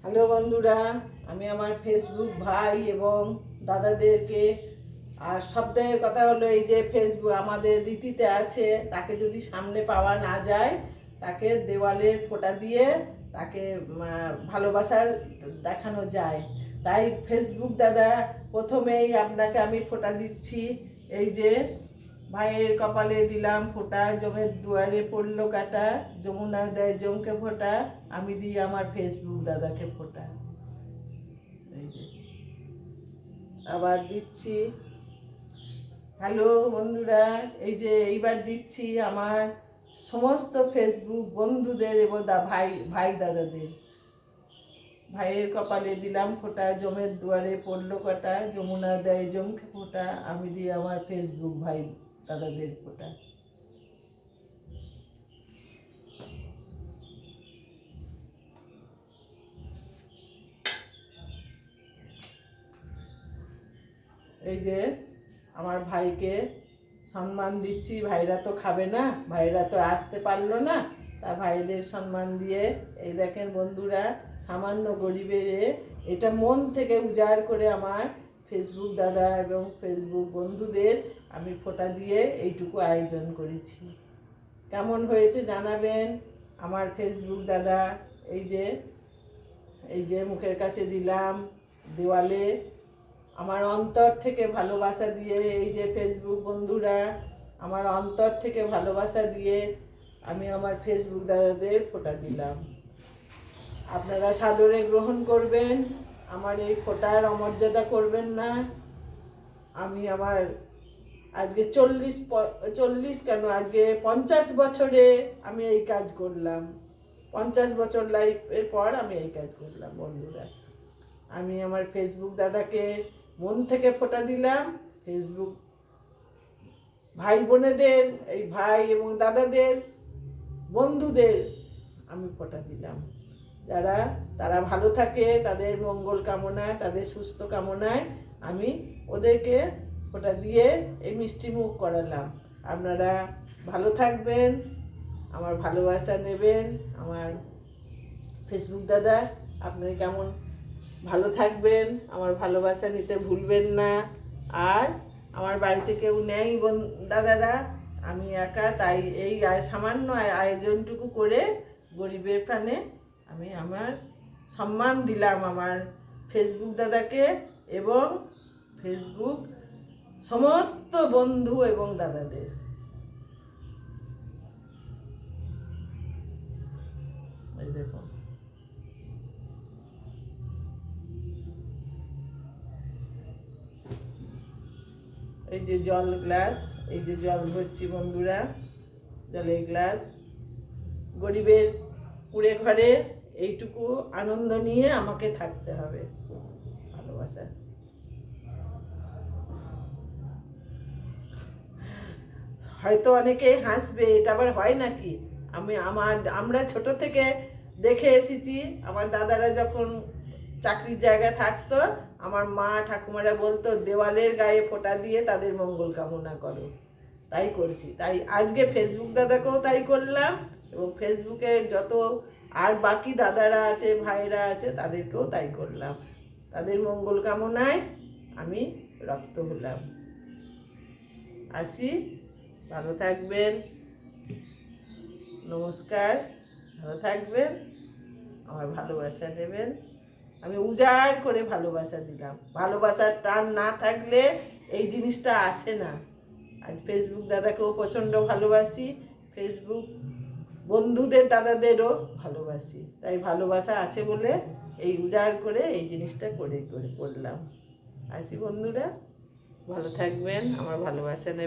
Hello বন্ধুরা, আমি আমার ফেসবুক ভাই এবং দাদাদেরকে আর সবথেকে কথা হলো এই যে ফেসবুক আমাদের রীতিতে আছে, তাকে যদি সামনে পাওয়া না যায় তাকে দেওয়ালের ফোঁটা দিয়ে তাকে ভালোবাসা দেখানো যায়। তাই ফেসবুক দাদা, প্রথমেই আপনাকে আমি ফোঁটা দিচ্ছি। এই যে ভাইয়ের কপালে দিলাম ফোঁটা, জমের দুয়ারে পড়লো কাটা, যমুনা দেয় জমকে ফোঁটা, আমি দিই আমার ফেসবুক দাদাকে ফোঁটা। এই যে আবার দিচ্ছি। হ্যালো বন্ধুরা, এই যে এইবার দিচ্ছি আমার সমস্ত ফেসবুক বন্ধুদের এবং ভাই ভাই দাদাদের। ভাইয়ের কপালে দিলাম ফোঁটা, জমের দুয়ারে পড়লো কাটা, যমুনা দেয় জমকে ফোঁটা, আমি দিই আমার ফেসবুক ভাই দাদাদের ফোঁটা। এই যে আমার ভাইকে সম্মান দিচ্ছি। ভাইরা তো খাবে না, ভাইরা তো আসতে পারলো না, তা ভাইদের সম্মান দিয়ে এই দেখেন বন্ধুরা, সামান্য গরিবের এটা মন থেকে উজাড় করে আমার ফেসবুক দাদা এবং ফেসবুক বন্ধুদের আমি ফোঁটা দিয়ে এইটুকু আয়োজন করেছি। কেমন হয়েছে জানাবেন আমার ফেসবুক দাদা। এই যে মুখের কাছে দিলাম, দেওয়ালে আমার অন্তর থেকে ভালোবাসা দিয়ে, এই যে ফেসবুক বন্ধুরা, আমার অন্তর থেকে ভালোবাসা দিয়ে আমি আমার ফেসবুক দাদাদের ফোঁটা দিলাম। আপনারা সাদরে গ্রহণ করবেন, আমার এই ফোঁটার অমর্যাদা করবেন না। আমি আমার আজকে 40 কেন, আজকে 50 বছরে আমি এই কাজ করলাম। 50 বছর লাইফের পর আমি এই কাজ করলাম বন্ধুরা। আমি আমার ফেসবুক দাদাকে মন থেকে ফোঁটা দিলাম। ফেসবুক ভাই বোনেদের, এই ভাই এবং দাদাদের বন্ধুদের আমি ফোঁটা দিলাম। তারা ভালো থাকে, তাদের মঙ্গল কামনায়, তাদের সুস্থ কামনায় আমি ওদেরকে ফোঁটা দিয়ে এই মিষ্টি মুখ করালাম। আপনারা ভালো থাকবেন, আমার ভালোবাসা নেবেন। আমার ফেসবুক দাদা, আপনারা কেমন ভালো থাকবেন, আমার ভালোবাসা নিতে ভুলবেন না। আর আমার বাড়িতে কেউ নেই দাদারা, আমি একা, তাই এই সামান্য আয়োজনটুকু করে গরিবের প্রাণে আমি আমার সম্মান দিলাম আমার ফেসবুক দাদাকে এবং ফেসবুক সমস্ত বন্ধু এবং দাদাদের। এই দেখুন, এই যে জল গ্লাস, এই যে জল ভরছি বন্ধুরা, জলের গ্লাস। গরিবের কুড়ে ঘরে এইটুকু আনন্দ নিয়ে আমাকে থাকতে হবে। ভালোবাসা, হয়তো অনেকে হাসবে, এটা আবার হয় নাকি? আমরা ছোট থেকে দেখে এসেছি, আমার দাদারা যখন চাকরির জায়গায় থাকতো, আমার মা ঠাকুমারা বলতো দেওয়ালের গায়ে ফোঁটা দিয়ে তাদের মঙ্গল কামনা করো। তাই করেছি, তাই আজকে ফেসবুক দাদাকেও তাই করলাম এবং ফেসবুকের যত আর বাকি দাদারা আছে, ভাইরা আছে, তাদেরকেও তাই করলাম। তাদের মঙ্গল কামনায় আমি রক্ত হলাম। আসি, ভালো থাকবেন, নমস্কার, ভালো থাকবেন, আমার ভালোবাসা দেবেন। আমি উজাড় করে ভালোবাসা দিলাম। ভালোবাসার টান না থাকলে এই জিনিসটা আসে না। আজ ফেসবুক দাদাকেও প্রচণ্ড ভালোবাসি, ফেসবুক বন্ধুদের দাদাদেরও ভালোবাসি। তাই ভালোবাসা আছে বলে এই উজাড় করে এই জিনিসটা করে করলাম। আসি বন্ধুরা, ভালো থাকবেন, আমার ভালোবাসা নেবেন।